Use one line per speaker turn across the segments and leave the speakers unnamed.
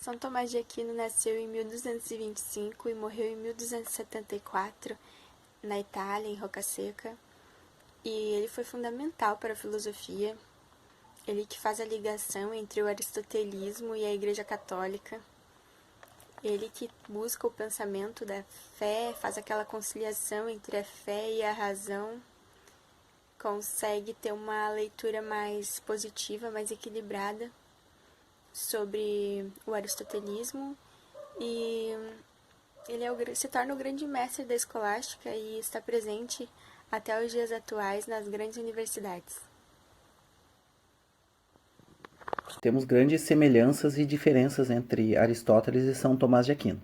São Tomás de Aquino nasceu em 1225 e morreu em 1274, na Itália, em Roccasecca. E ele foi fundamental para a filosofia. Ele que faz a ligação entre o aristotelismo e a Igreja Católica. Ele que busca o pensamento da fé, faz aquela conciliação entre a fé e a razão. Consegue ter uma leitura mais positiva, mais equilibrada sobre o aristotelismo, e ele se torna o grande mestre da escolástica e está presente até os dias atuais nas grandes universidades.
Temos grandes semelhanças e diferenças entre Aristóteles e São Tomás de Aquino.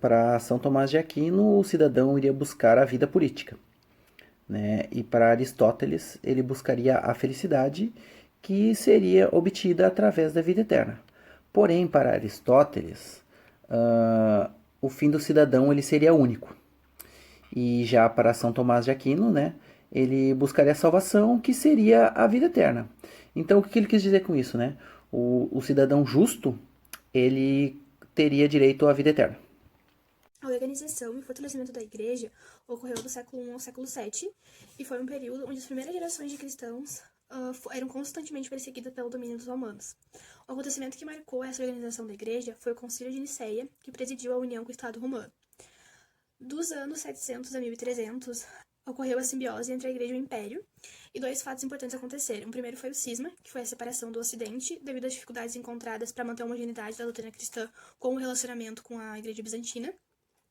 Para São Tomás de Aquino, o cidadão iria buscar a vida política, né? E para Aristóteles, ele buscaria a felicidade, que seria obtida através da vida eterna. Porém, para Aristóteles, o fim do cidadão ele seria único. E já para São Tomás de Aquino, né, ele buscaria a salvação, que seria a vida eterna. Então, o que ele quis dizer com isso, né? O cidadão justo, ele teria direito à vida eterna.
A organização e fortalecimento da Igreja ocorreu do século I ao século VII e foi um período onde as primeiras gerações de cristãos eram constantemente perseguidas pelo domínio dos romanos. O acontecimento que marcou essa organização da Igreja foi o Concílio de Nicéia, que presidiu a união com o Estado romano. Dos anos 700 a 1300, ocorreu a simbiose entre a Igreja e o Império, e dois fatos importantes aconteceram. O primeiro foi o cisma, que foi a separação do Ocidente, devido às dificuldades encontradas para manter a homogeneidade da doutrina cristã com o relacionamento com a Igreja Bizantina.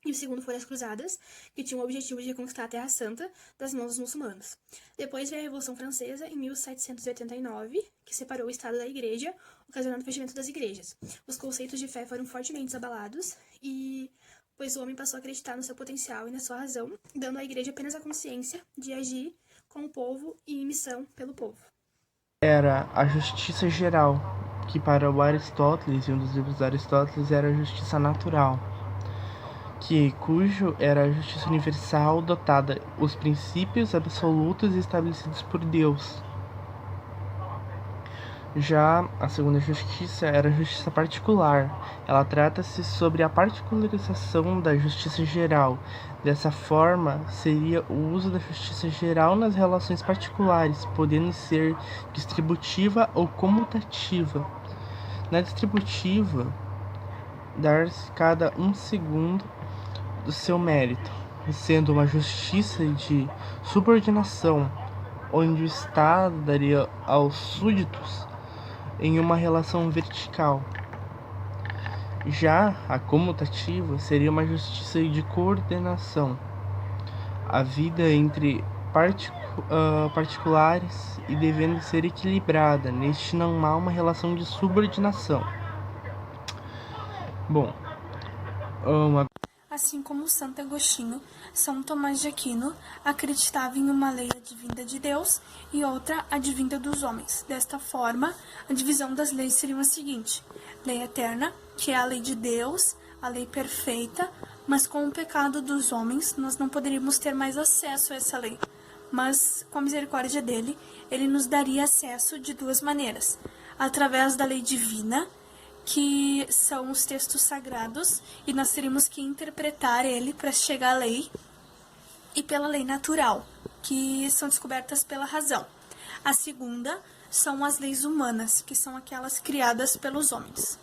E o segundo foi as Cruzadas, que tinham o objetivo de reconquistar a Terra Santa das mãos dos muçulmanos. Depois veio a Revolução Francesa, em 1789, que separou o Estado da Igreja, ocasionando o fechamento das igrejas. Os conceitos de fé foram fortemente abalados, pois o homem passou a acreditar no seu potencial e na sua razão, dando à Igreja apenas a consciência de agir com o povo e em missão pelo povo.
Era a justiça geral, que para o Aristóteles, e um dos livros de Aristóteles, era a justiça natural, cujo era a justiça universal dotada os princípios absolutos estabelecidos por Deus. Já a segunda justiça era a justiça particular. Ela trata-se sobre a particularização da justiça geral. Dessa forma, seria o uso da justiça geral nas relações particulares, podendo ser distributiva ou comutativa. Na distributiva, dar-se cada um segundo do seu mérito, sendo uma justiça de subordinação, onde o Estado daria aos súditos em uma relação vertical. Já a comutativa seria uma justiça de coordenação, a vida entre particulares e devendo ser equilibrada. Neste não há uma relação de subordinação. Bom,
Assim como Santo Agostinho, São Tomás de Aquino acreditava em uma lei advinda de Deus e outra advinda dos homens. Desta forma, a divisão das leis seria a seguinte: lei eterna, que é a lei de Deus, a lei perfeita, mas com o pecado dos homens nós não poderíamos ter mais acesso a essa lei. Mas, com a misericórdia dele, ele nos daria acesso de duas maneiras: através da lei divina, que são os textos sagrados, e nós teríamos que interpretar ele para chegar à lei, e pela lei natural, que são descobertas pela razão. A segunda são as leis humanas, que são aquelas criadas pelos homens.